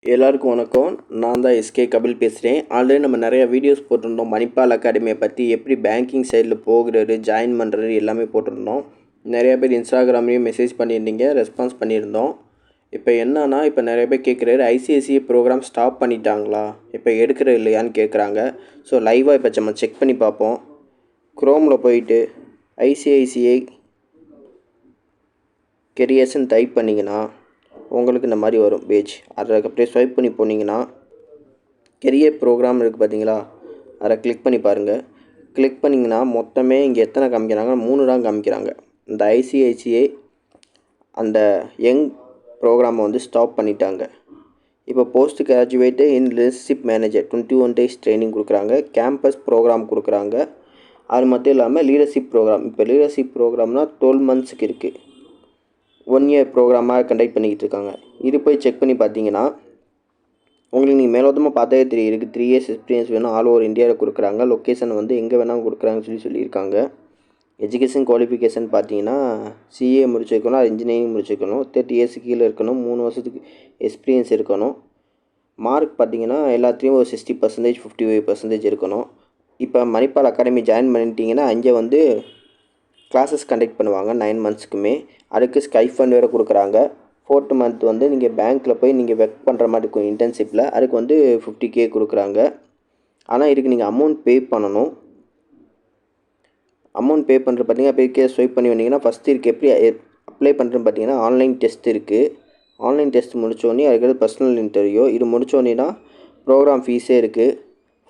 எல்லாருக்கும் வணக்கம். நான் தான் எஸ்கே கபில் பேசுகிறேன். ஆல்ரெடி நம்ம நிறையா வீடியோஸ் போட்டிருந்தோம். மணிப்பால் அகாடமியை பற்றி எப்படி பேங்கிங் சைடில் போகிறது, ஜாயின் பண்ணுறது எல்லாமே போட்டிருந்தோம். நிறையா பேர் இன்ஸ்டாகிராம்லேயும் மெசேஜ் பண்ணியிருந்தீங்க, ரெஸ்பான்ஸ் பண்ணியிருந்தோம். இப்போ என்னன்னா, இப்போ நிறைய பேர் கேட்குறாரு, ஐசிஐசிஐ ப்ரோக்ராம் ஸ்டாப் பண்ணிட்டாங்களா, இப்போ எடுக்கிறது இல்லையான்னு கேட்குறாங்க. ஸோ லைவாக இப்போ நம்ம செக் பண்ணி பார்ப்போம். க்ரோமில் போயிட்டு ஐசிஐசிஐ கெரியர்ஸ்ன்னு டைப் பண்ணிங்கன்னா உங்களுக்கு இந்த மாதிரி வரும் பேஜ். அதை அப்படியே ஸ்வைப் பண்ணி போனீங்கன்னா கெரியர் ப்ரோக்ராம் இருக்குது பார்த்தீங்களா, அதை கிளிக் பண்ணி பாருங்கள். கிளிக் பண்ணிங்கன்னா மொத்தமே இங்கே எத்தனை காமிக்கிறாங்க, 3 தான் காமிக்கிறாங்க. இந்த ஐசிஐசிஐ அந்த யங் ப்ரோக்ராமை வந்து ஸ்டாப் பண்ணிட்டாங்க. இப்போ post graduate in relationship manager 21 days training கொடுக்குறாங்க. கேம்பஸ் ப்ரோக்ராம் கொடுக்குறாங்க. அது மட்டும் இல்லாமல் லீடர்ஷிப் ப்ரோக்ராம், இப்போ லீடர்ஷிப் ப்ரோக்ராம்னால் 12 monthsக்கு இருக்குது. 1 year ப்ரோக்ராமாக கண்டக்ட் பண்ணிக்கிட்டு இருக்காங்க. இது போய் செக் பண்ணி பார்த்தீங்கன்னா உங்களுக்கு நீங்கள் மேலோட்டமாக பார்த்தாவே தெரியும். இருக்குது 3 years எக்ஸ்பீரியன்ஸ் வேணும், ஆல் ஓவர் இந்தியாவில் கொடுக்குறாங்க. லொக்கேஷன் வந்து எங்கே வேணால் கொடுக்குறாங்கன்னு சொல்லியிருக்காங்க. எஜுகேஷன் குவாலிஃபிகேஷன் பார்த்தீங்கன்னா சிஏ முடிச்சிருக்கணும், இன்ஜினியரிங் முடிச்சிருக்கணும், 30 years கீழே இருக்கணும், 3 வருஷத்துக்கு எக்ஸ்பீரியன்ஸ் இருக்கணும். மார்க் பார்த்தீங்கன்னா எல்லாத்துலேயும் ஒரு 60%, 55% இருக்கணும். இப்போ மணிப்பால் அகாடமி ஜாயின் பண்ணிட்டீங்கன்னா அங்கே வந்து கிளாஸஸ் கண்டக்ட் பண்ணுவாங்க 9 monthsக்குமே. அதுக்கு ஸ்கைஃபண்ட் வேறு கொடுக்குறாங்க. 4th month வந்து நீங்கள் பேங்க்கில் போய் நீங்கள் ஒர்க் பண்ணுற மாதிரி இருக்கும் இன்டர்ன்ஷிப்பில். அதுக்கு வந்து 50K கொடுக்குறாங்க. ஆனால் இதுக்கு நீங்கள் அமௌண்ட் பே பண்ணணும். அமௌண்ட் பே பண்ணுறது பார்த்தீங்கன்னா பேக்கே ஸ்வைப் பண்ணி வந்தீங்கன்னா ஃபஸ்ட்டு இதுக்கு எப்படி அப்ளை பண்ணுறதுன்னு பார்த்தீங்கன்னா ஆன்லைன் டெஸ்ட் இருக்குது. ஆன்லைன் டெஸ்ட் முடித்தோடனே அதுக்கு பர்சனல் இன்டர்வியூ. இது முடித்தோடனேனா ப்ரோக்ராம் ஃபீஸே இருக்குது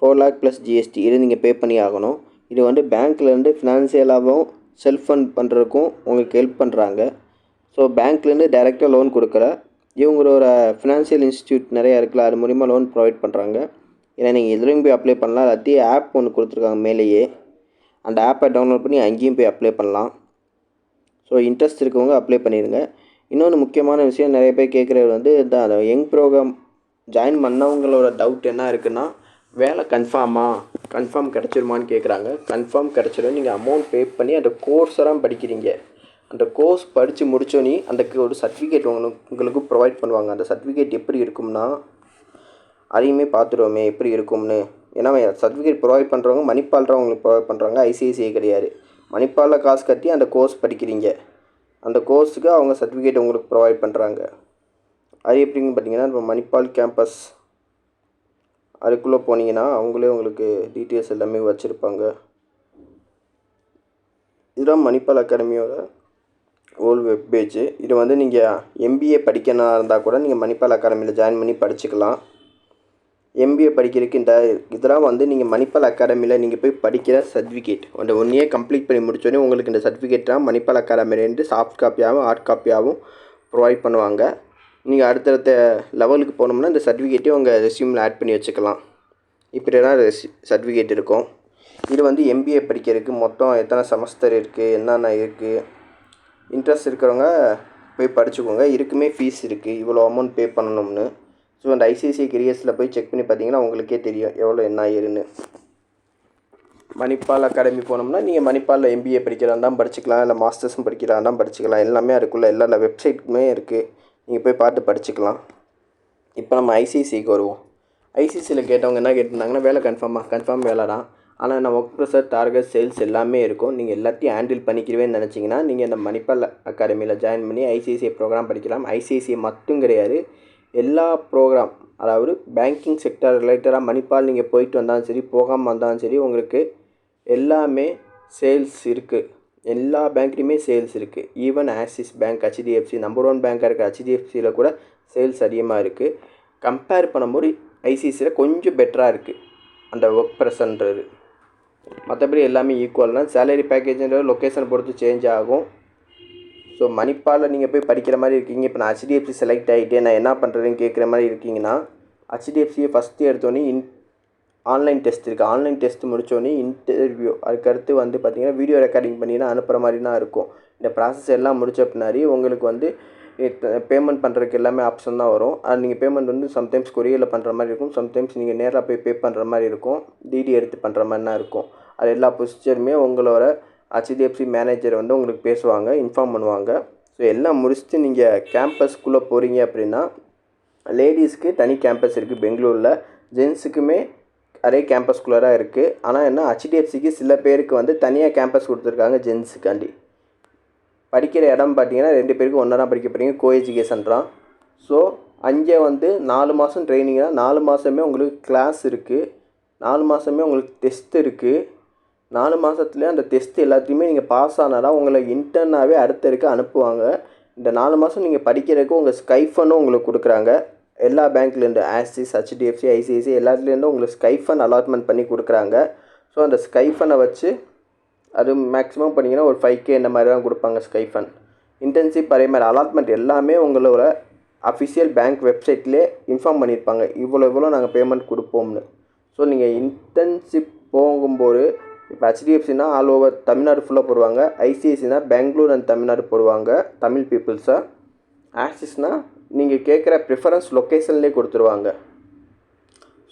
4 lakh + GST. இது நீங்கள் பே பண்ணி ஆகணும். இது வந்து பேங்க்லேருந்து ஃபினான்சியலாகவும் செல்ஃப் ஃபண்ட் பண்ணுறதுக்கும் உங்களுக்கு ஹெல்ப் பண்ணுறாங்க. ஸோ பேங்க்லேருந்து டைரெக்டாக லோன் கொடுக்குற இவங்களோட ஃபினான்ஷியல் இன்ஸ்டியூட் நிறையா இருக்குல்ல, அது மூலிமா லோன் ப்ரொவைட் பண்ணுறாங்க. ஏன்னா நீங்கள் எதுலேயும் போய் அப்ளை பண்ணலாம். எல்லாத்தையும் ஆப் ஒன்று கொடுத்துருக்காங்க மேலேயே, அந்த ஆப்பை டவுன்லோட் பண்ணி அங்கேயும் போய் அப்ளை பண்ணலாம். ஸோ இன்ட்ரெஸ்ட் இருக்கவங்க அப்ளை பண்ணிடுங்க. இன்னொன்று முக்கியமான விஷயம், நிறைய பேர் கேட்குறது வந்து இந்த யங் ப்ரோக்ராம் ஜாயின் பண்ணவங்களோட டவுட் என்ன இருக்குன்னா, வேலை கன்ஃபார்ம் கிடச்சிருமான்னு கேட்குறாங்க. கன்ஃபார்ம் கிடச்சிடும். நீங்கள் அமௌண்ட் பே பண்ணி அந்த கோர்ஸெல்லாம் படிக்கிறீங்க. அந்த கோர்ஸ் படித்து முடித்தோன்னே அந்த ஒரு சர்டிஃபிகேட் உங்களுக்கு ப்ரொவைட் பண்ணுவாங்க. அந்த சர்டிஃபிகேட் எப்படி இருக்கும்னா, அதையுமே பார்த்துருவோமே எப்படி இருக்கும்னு. ஏன்னா சர்டிஃபிகேட் ப்ரொவைட் பண்ணுறவங்க மணிப்பால் உங்களுக்கு ப்ரொவைட் பண்ணுறாங்க, ஐசிஐசிஐ கிடையாது. மணிப்பாலில் காசு கட்டி அந்த கோர்ஸ் படிக்கிறீங்க. அந்த கோர்ஸுக்கு அவங்க சர்டிஃபிகேட் உங்களுக்கு ப்ரொவைட் பண்ணுறாங்க. அது எப்படின்னு பார்த்தீங்கன்னா, இப்போ மணிப்பால் கேம்பஸ் அதுக்குள்ளே போனீங்கன்னா அவங்களே உங்களுக்கு டீட்டெயில்ஸ் எல்லாமே வச்சுருப்பாங்க. இதுதான் மணிப்பால் அகாடமியோட ஓல் வெப் பேஜ். இது வந்து நீங்கள் எம்பிஏ படிக்கணும் இருந்தால் கூட நீங்கள் மணிப்பால் அகாடமியில் ஜாயின் பண்ணி படிச்சுக்கலாம். எம்பிஏ படிக்கிறதுக்கு இதெல்லாம் வந்து நீங்கள் மணிப்பால் அகாடமியில் நீங்கள் போய் படிக்கிற சர்டிஃபிகேட். அந்த 1 year கம்ப்ளீட் பண்ணி முடித்தோடனே உங்களுக்கு இந்த சர்டிஃபிகேட்லாம் மணிப்பால் அகாடமிலேருந்து சாஃப்ட் காப்பியாகவும் ஹார்ட் காப்பியாகவும் ப்ரொவைட் பண்ணுவாங்க. நீங்கள் அடுத்தடுத்த லெவலுக்கு போனோம்னா இந்த சர்டிஃபிகேட்டையும் உங்கள் ரெஸ்யூமில் ஆட் பண்ணி வச்சுக்கலாம். இப்படியெல்லாம் சர்டிஃபிகேட் இருக்கும். இது வந்து எம்பிஏ படிக்கிறதுக்கு மொத்தம் எத்தனை செமஸ்டர் இருக்குது, என்னென்ன இருக்குது, இன்ட்ரெஸ்ட் இருக்கிறவங்க போய் படிச்சுக்கோங்க. இதுக்குமே ஃபீஸ் இருக்குது, இவ்வளோ அமௌண்ட் பே பண்ணணும்னு. ஸோ அந்த ஐசிஐசிஐ கெரியர்ஸில் போய் செக் பண்ணி பார்த்தீங்கன்னா உங்களுக்கே தெரியும் எவ்வளோ என்ன ஏறுன்னு. மணிப்பால் அகாடமி போனோம்னா நீங்கள் மணிப்பாலில் எம்பிஏ படிக்கிறதா இருந்தால் படிச்சுக்கலாம், இல்லை மாஸ்டர்ஸும் படிக்கிறதா இருந்தால் படிச்சுக்கலாம். எல்லாமே அதுக்குள்ளே எல்லா வெப்சைட்டுக்குமே இருக்குது, நீங்கள் போய் பார்த்து படிச்சுக்கலாம். இப்போ நம்ம ஐசிஐசிஐக்கு வருவோம். ஐசிஐசியில் கேட்டவங்க என்ன கேட்டிருந்தாங்கன்னா, வேலை கன்ஃபார்ம் வேலை தான். ஆனால் நான் ஒர்க் ப்ரெஷர், டார்கெட், சேல்ஸ் எல்லாமே இருக்கும். நீங்கள் எல்லாத்தையும் ஹேண்டில் பண்ணிக்கிறவேன்னு நினச்சிங்கன்னா நீங்கள் இந்த மணிப்பால் அகாடமியில் ஜாயின் பண்ணி ஐசிஐசிஐ ப்ரோக்ராம் படிக்கலாம். ஐசிஐசிஐ மட்டும் கிடையாது, எல்லா ப்ரோக்ராம், அதாவது பேங்கிங் செக்டர் ரிலேட்டடாக மணிப்பால் நீங்கள் போயிட்டு வந்தாலும் சரி, போகாமல் வந்தாலும் சரி, உங்களுக்கு எல்லாமே சேல்ஸ் இருக்குது. எல்லா பேங்க்லேயுமே சேல்ஸ் இருக்குது. Even axis bank, HDFC number 1 பேங்காக இருக்குது. ஹெச்டிஎஃப்சியில் கூட சேல்ஸ் அதிகமாக இருக்குது. கம்பேர் பண்ணும்போது ஐசிஐசியில் கொஞ்சம் பெட்டராக இருக்குது அந்த ஒர்க் ப்ரெஷர்ன்றது. மற்றபடி எல்லாமே ஈக்குவல் தான். சேலரி பேக்கேஜ்ன்றது லொக்கேஷனை பொறுத்து சேஞ்ச் ஆகும். ஸோ மணிப்பாலில் நீங்கள் போய் படிக்கிற மாதிரி இருக்கீங்க. இப்போ நான் ஹெச்டிஎஃப்சி செலக்ட் ஆகிட்டே நான் என்ன பண்ணுறதுன்னு கேட்குற மாதிரி இருக்கீங்கன்னா, ஹெச்டிஎஃப்சியை ஃபஸ்ட்டு எடுத்தோன்னே ஆன்லைன் டெஸ்ட் இருக்குது. ஆன்லைன் டெஸ்ட் முடித்தோடனே இன்டர்வியூ, அதுக்கடுத்து வந்து பார்த்திங்கன்னா வீடியோ ரெக்கார்டிங் பண்ணி தான் அனுப்புகிற மாதிரி தான் இருக்கும். இந்த ப்ராசஸ் எல்லாம் முடித்த பின்னாடி உங்களுக்கு வந்து பேமெண்ட் பண்ணுறதுக்கு எல்லாமே ஆப்ஷன் தான் வரும். அது நீங்கள் பேமெண்ட் வந்து சம்டைம்ஸ் கொரியரில் பண்ணுற மாதிரி இருக்கும், சம்டைம்ஸ் நீங்கள் நேராக போய் பே பண்ணுற மாதிரி இருக்கும், டிடி எடுத்து பண்ணுற மாதிரினா இருக்கும். அது எல்லா ப்ரொசீஜருமே உங்களோட ஹெச்டிஎஃப்சி மேனேஜர் வந்து உங்களுக்கு பேசுவாங்க, இன்ஃபார்ம் பண்ணுவாங்க. ஸோ எல்லாம் முடிச்சுட்டு நீங்கள் கேம்பஸ்க்குள்ளே போகிறீங்க அப்படின்னா லேடிஸ்க்கு தனி கேம்பஸ் இருக்குது பெங்களூரில், ஜென்ஸுக்குமே அதே கேம்பஸ்குள்ளராக இருக்குது. ஆனால் என்ன ஹெச்டிஎஃப்சிக்கு சில பேருக்கு வந்து தனியாக கேம்பஸ் கொடுத்துருக்காங்க ஜென்ஸுக்காண்டி. படிக்கிற இடம் பார்த்தீங்கன்னா 2 பேருக்கு ஒன்றா தான் படிக்க போகிறீங்க, கோ எஜுகேஷன் தான். ஸோ அங்கே வந்து 4 மாதம் ட்ரைனிங்காக 4 மாதமே உங்களுக்கு கிளாஸ் இருக்குது, 4 மாதமே உங்களுக்கு டெஸ்ட் இருக்குது. 4 மாதத்துலேயே அந்த டெஸ்ட் எல்லாத்தையுமே நீங்கள் பாஸ் ஆனால் தான் உங்களை இன்டர்னாகவே அடுத்த இருக்க அனுப்புவாங்க. இந்த 4 மாதம் நீங்கள் படிக்கிறதுக்கு உங்கள் ஸ்கைஃபனும் உங்களுக்கு கொடுக்குறாங்க. எல்லா பேங்க்லேருந்து ஆக்சிஸ், ஹெச்டிஎஃப்சி, ஐசிஐசி எல்லாத்துலேருந்தும் உங்களுக்கு ஸ்கைஃபன் அலாட்மெண்ட் பண்ணி கொடுக்குறாங்க. ஸோ அந்த ஸ்கைஃபனை வச்சு அது மேக்ஸிமம் பண்ணிங்கன்னா ஒரு 5K இந்த மாதிரி தான் கொடுப்பாங்க ஸ்கைஃபன். இன்டர்ன்ஷிப் அதே மாதிரி அலாட்மெண்ட் எல்லாமே உங்களோட அஃபிஷியல் பேங்க் வெப்சைட்லேயே இன்ஃபார்ம் பண்ணியிருப்பாங்க, இவ்வளோ நாங்கள் பேமெண்ட் கொடுப்போம்னு. ஸோ நீங்கள் இன்டர்ன்ஷிப் போகும்போது இப்போ ஹெச்டிஎஃப்சினா ஆல் ஓவர் தமிழ்நாடு ஃபுல்லாக போடுவாங்க, ஐசிஐசினா பெங்களூர் அண்ட் தமிழ்நாடு போடுவாங்க தமிழ் பீப்புள்ஸாக, ஆக்சிஸ்னால் நீங்கள் கேட்குற ப்ரிஃபரன்ஸ் லொக்கேஷன்லேயே கொடுத்துருவாங்க.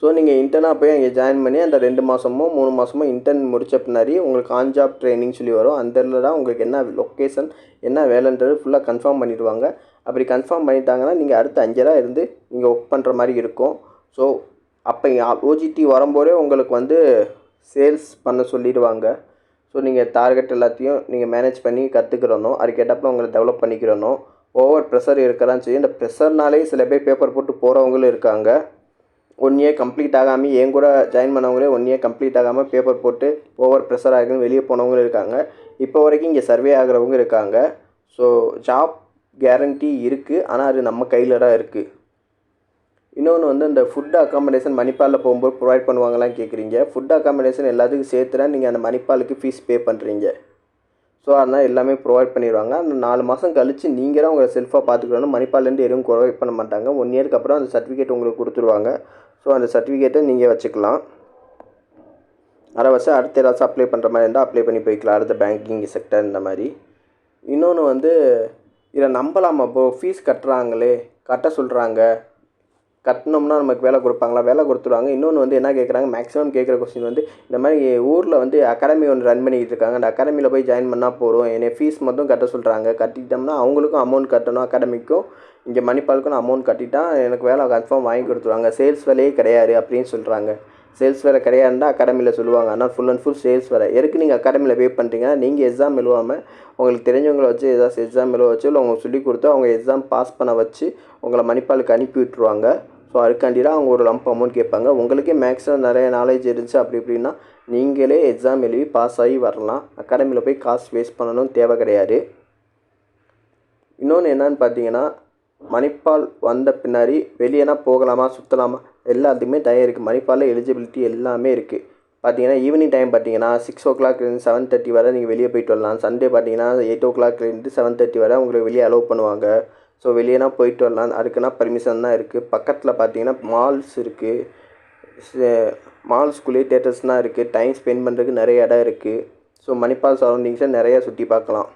ஸோ நீங்கள் இன்டர்னாக போய் அங்கே ஜாயின் பண்ணி அந்த 2 மாதமோ 3 மாதமோ இன்டர்ன் முடித்த பின்னாடி உங்களுக்கு ஆன் ஜாப் ட்ரைனிங் சொல்லி வரும். அந்த இதில் தான் உங்களுக்கு என்ன லொக்கேஷன் என்ன வேலைன்றது ஃபுல்லாக கன்ஃபார்ம் பண்ணிடுவாங்க. அப்படி கன்ஃபார்ம் பண்ணிட்டாங்கன்னா நீங்கள் அடுத்து 5 இயராக இருந்து நீங்கள் ஒர்க் பண்ணுற மாதிரி இருக்கும். ஸோ அப்போ ஓஜிடி வரும்போதே உங்களுக்கு வந்து சேல்ஸ் பண்ண சொல்லிடுவாங்க. ஸோ நீங்கள் டார்கெட் எல்லாத்தையும் நீங்கள் மேனேஜ் பண்ணி கற்றுக்கிறணும், அதுக்கேட்டப்போ உங்களை டெவலப் பண்ணிக்கிறணும். ஓவர் ப்ரெஷர் இருக்கதான் செய்யும். இந்த ப்ரெஷர்னாலே சில பேர் பேப்பர் போட்டு போகிறவங்களும் இருக்காங்க. 1 இயர் கம்ப்ளீட் ஆகாமல் என் கூட ஜாயின் பண்ணவங்களே 1 இயர் கம்ப்ளீட் ஆகாமல் பேப்பர் போட்டு ஓவர் ப்ரெஷர் ஆகுன்னு வெளியே போனவங்களும் இருக்காங்க. இப்போ வரைக்கும் இங்கே சர்வே ஆகிறவங்க இருக்காங்க. ஸோ ஜாப் கேரண்டி இருக்குது, ஆனால் அது நம்ம கையில் தான் இருக்குது. இன்னொன்று வந்து இந்த ஃபுட் அக்காமடேஷன் மணிப்பாலில் போகும்போது ப்ரொவைட் பண்ணுவாங்களான்னு கேட்குறீங்க. ஃபுட் அக்காமடேஷன் எல்லாத்துக்கும் சேர்த்துனா நீங்கள் அந்த மணிப்பாலுக்கு ஃபீஸ் பே பண்ணுறீங்க. ஸோ அதனால் எல்லாமே ப்ரொவைட் பண்ணிடுவாங்க. அந்த 4 மாதம் கழித்து நீங்கள் தான் உங்களை செல்ஃபாக பார்த்துக்கணும். மணிப்பாலேருந்து எதுவும் ப்ரொவைட் பண்ண மாட்டாங்க. 1 இயருக்கு அப்புறம் அந்த சர்டிஃபிகேட் உங்களுக்கு கொடுத்துருவாங்க. ஸோ அந்த சர்டிஃபிகேட்டை நீங்கள் வச்சுக்கலாம். அரை வருஷம் அடுத்த ஏதாச்சும் அப்ளை பண்ணுற மாதிரி இருந்தால் அப்ளை பண்ணி போய்க்கலாம், அடுத்த பேங்கிங் செக்டர் இந்த மாதிரி. இன்னொன்று வந்து இதை நம்பலாமா ப்ரோ, ஃபீஸ் கட்டுறாங்களே, கட்ட சொல்கிறாங்க, கட்டினோம்னா நமக்கு வேலை கொடுப்பாங்களா, வேலை கொடுத்துருவாங்க. இன்னொன்று வந்து என்ன கேட்குறாங்க, மேக்ஸிமம் கேட்குற கொஸ்டின் வந்து இந்த மாதிரி ஊரில் வந்து அகாடமி ஒன்று ரன் பண்ணிக்கிட்டு இருக்காங்க, அந்த அகாடமியில் போய் ஜாயின் பண்ணால் போகிறோம், என்னை ஃபீஸ் மட்டும் கட்ட சொல்கிறாங்க, கட்டிட்டோம்னா அவங்களுக்கும் அமௌண்ட் கட்டணும், அகாடமிக்கும் இங்கே மணிப்பாலுக்கும் நான் அமௌண்ட் கட்டிட்டா எனக்கு வேலை கன்ஃபார்ம் வாங்கி கொடுத்துருவாங்க, சேல்ஸ் வேலையே கிடையாது அப்படின்னு சொல்கிறாங்க. சேல்ஸ் வேலை கிடையாதுன்னா அகாடமியில் சொல்லுவாங்க, ஆனால் ஃபுல் அண்ட் ஃபுல் சேல்ஸ் வேலை. எதுக்கு நீங்கள் அகாடமியில் பே பண்ணுறீங்கன்னா நீங்கள் எக்ஸாம் எழுவாமல் உங்களுக்கு தெரிஞ்சவங்களை வச்சு ஏதாச்சும் எக்ஸாம் எழுவ வச்சு இல்லை உங்களுக்கு சொல்லிக் கொடுத்து அவங்க எக்ஸாம் பாஸ் பண்ண வச்சு உங்களை மணிப்பாலுக்கு அனுப்பி விட்டுருவாங்க. ஸோ அதுக்காண்டி தான் அவங்க ஒரு லம்ப் அமௌண்ட் கேட்பாங்க. உங்களுக்கே மேக்ஸிமம் நிறைய நாலேஜ் இருந்துச்சு அப்படி இப்படின்னா நீங்களே எக்ஸாம் எழுதி பாஸ் ஆகி வரலாம். அகாடமியில் போய் காசு வேஸ்ட் பண்ணணும் தேவை கிடையாது. இன்னொன்று என்னன்னு பார்த்தீங்கன்னா, மணிப்பால் வந்த பின்னாடி வெளியேனா போகலாமா சுற்றலாமா எல்லாத்துக்குமே டைம் இருக்குது. மணிப்பாலில் எலிஜிபிலிட்டி எல்லாமே இருக்குது. பார்த்தீங்கன்னா ஈவினிங் டைம் பார்த்தீங்கன்னா 6 o'clockலேருந்து 7:30 வரை நீங்கள் வெளியே போயிட்டு வரலாம். சண்டே பார்த்தீங்கன்னா 8 o'clockலேருந்து 7:30 வரை உங்களுக்கு வெளியே அலோவ் பண்ணுவாங்க. ஸோ வெளியேனா போயிட்டு வரலாம், அதுக்குன்னா பர்மிஷன் தான் இருக்குது. பக்கத்தில் பார்த்தீங்கன்னா மால்ஸ் இருக்குது, மால்ஸ்குள்ளேயே தேட்டர்ஸ்லாம் இருக்குது, டைம் ஸ்பெண்ட் பண்ணுறதுக்கு நிறைய இடம் இருக்குது. ஸோ மணிப்பால் சரௌண்டிங்ஸை நிறையா சுற்றி பார்க்கலாம்.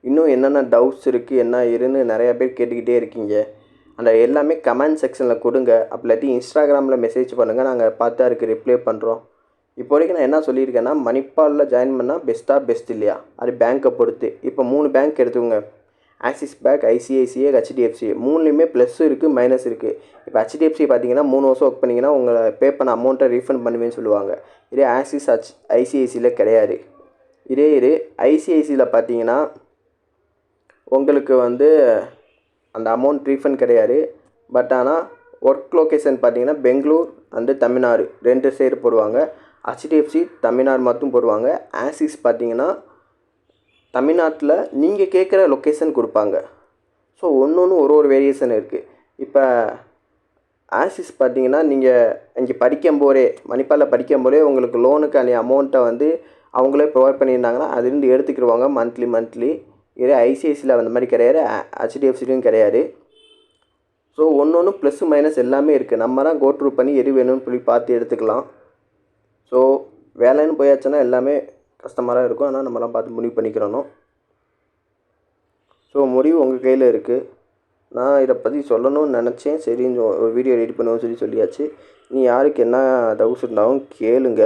இன்னும் என்னென்ன டவுட்ஸ் இருக்குது என்ன ஏதுன்னு நிறையா பேர் கேட்டுக்கிட்டே இருக்கீங்க. அந்த எல்லாமே கமெண்ட் செக்ஷனில் கொடுங்க, அப்படி இல்லாட்டி இன்ஸ்டாகிராமில் மெசேஜ் பண்ணுங்கள், நாங்கள் பார்த்து அதுக்கு ரிப்ளை பண்ணுறோம். இப்போ வரைக்கும் நான் என்ன சொல்லியிருக்கேன்னா, மணிப்பாலில் ஜாயின் பண்ணால் பெஸ்ட் இல்லையா, அது பேங்க்கை பொறுத்து. இப்போ 3 பேங்க் எடுத்துக்கோங்க, ஆக்சிஸ் பேங்க், ஐசிஐசிஐ, ஹெச்டிஎஃப்சி. 3லேயுமே ப்ளஸ் இருக்குது மைனஸ் இருக்குது. இப்போ ஹெச்டிஎஃப்சி பார்த்தீங்கன்னா 3 வருஷம் ஒர்க் பண்ணிங்கன்னா உங்களை பே பண்ண அமௌண்ட்டை ரீஃபண்ட் பண்ணுவேன்னு சொல்லுவாங்க. இதே ஆக்சிஸ் ஐசிஐசியில் கிடையாது. இதே ஐசிஐசியில் பார்த்தீங்கன்னா உங்களுக்கு வந்து அந்த அமௌண்ட் ரீஃபண்ட் கிடையாது. பட் ஆனால் ஒர்க் லொக்கேஷன் பார்த்தீங்கன்னா பெங்களூர் அண்டு தமிழ்நாடு 2 சைடு போடுவாங்க. ஹெச்டிஎஃப்சி தமிழ்நாடு மட்டும் போடுவாங்க. ஆக்சிஸ் பார்த்தீங்கன்னா தமிழ்நாட்டில் நீங்கள் கேட்குற லொக்கேஷன் கொடுப்பாங்க. ஸோ ஒன்று ஒரு வேரியேஷன் இருக்குது. இப்போ ஆக்சிஸ் பார்த்தீங்கன்னா நீங்கள் இங்கே படிக்கும்போதே மணிப்பாலில் படிக்கும்போதே உங்களுக்கு லோனுக்கான அமௌண்ட்டை வந்து அவங்களே ப்ரொவைட் பண்ணியிருந்தாங்கன்னா அதுலேருந்து எடுத்துக்கிடுவாங்க மந்த்லி. இதே ஐசிஐசியில் அந்த மாதிரி கிடையாது, ஹெச்டிஎஃப்சிலையும் கிடையாது. ஸோ ஒன்று ப்ளஸ் மைனஸ் எல்லாமே இருக்குது. நம்ம தான் கோ த்ரூ பண்ணி எது வேணும்னு சொல்லி பார்த்து எடுத்துக்கலாம். ஸோ வேலைன்னு போயாச்சுன்னா எல்லாமே கஷ்டமாக இருக்கும், ஆனால் நம்மளாம் பார்த்து முடிவு பண்ணிக்கிறணும். ஸோ முடிவு உங்கள் கையில் இருக்குது. நான் இதை பற்றி சொல்லணும்னு நினச்சேன், சரி ஒரு வீடியோ எடிட் பண்ணுவோம்னு சொல்லியாச்சு. நீ யாருக்கு என்ன டவுட்ஸ் இருந்தாலும் கேளுங்க,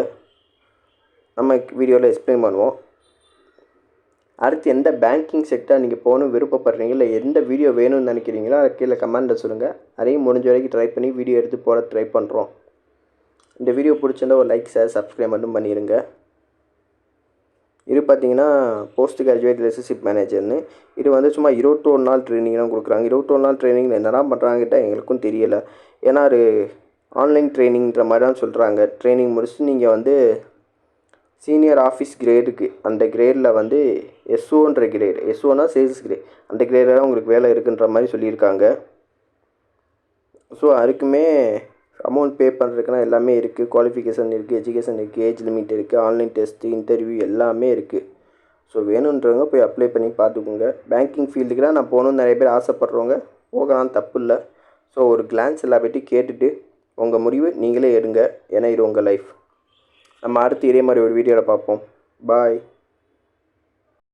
நம்ம வீடியோவில் எக்ஸ்பிளைன் பண்ணுவோம். அடுத்து எந்த பேங்கிங் செக்டார் நீங்கள் போகணும் விருப்பப்படுறீங்க, இல்லை எந்த வீடியோ வேணும்னு நினைக்கிறீங்களோ அதை கீழே கமெண்ட்டில் சொல்லுங்கள். அதையும் முடிஞ்ச வரைக்கும் ட்ரை பண்ணி வீடியோ எடுத்து போட ட்ரை பண்ணுறோம். இந்த வீடியோ பிடிச்சிருந்தா ஒரு லைக், ஷேர், சப்ஸ்கிரைப் மட்டும் பண்ணிடுங்க. இது பார்த்தீங்கன்னா போஸ்ட் கிராஜுவேட் ரிலேஷன்ஷிப் மேனேஜர்னு. இது வந்து சும்மா 21 நாள் ட்ரைனிங் தான் கொடுக்குறாங்க. 21 நாள் ட்ரைனிங் என்னதான் பண்ணுறாங்கிட்ட எங்களுக்கும் தெரியலை. ஏன்னா அது ஆன்லைன் ட்ரைனிங்கிற மாதிரி தான் சொல்கிறாங்க. ட்ரைனிங் முடிச்சுட்டு நீங்கள் வந்து சீனியர் ஆஃபீஸ் கிரேடுக்கு, அந்த கிரேடில் வந்து எஸ்ஓன்ற கிரேடு, எஸ்ஓனா சேல்ஸ் கிரேட், அந்த கிரேடில் தான் உங்களுக்கு வேலை இருக்குன்ற மாதிரி சொல்லியிருக்காங்க. ஸோ அதுக்குமே அமௌண்ட் பே பண்ணுறதுக்குனா எல்லாமே இருக்குது. குவாலிஃபிகேஷன் இருக்குது, எஜுகேஷன் இருக்குது, ஏஜ் லிமிட் இருக்குது, ஆன்லைன் டெஸ்ட்டு, இன்டர்வியூ எல்லாமே இருக்குது. ஸோ வேணுன்றவங்க போய் அப்ளை பண்ணி பார்த்துக்கோங்க. பேங்கிங் ஃபீல்டுக்கு தான் நான் போகணுன்னு நிறைய பேர் ஆசைப்பட்றவங்க போகலாம், தப்பு இல்லை. ஸோ ஒரு கிளான்ஸ் எல்லா பற்றியும் கேட்டுட்டு உங்கள் முடிவு நீங்களே எடுங்க. ஏன்னா இது உங்கள் லைஃப். நம்ம அடுத்து இதே மாதிரி ஒரு வீடியோவில் பார்ப்போம். பாய்.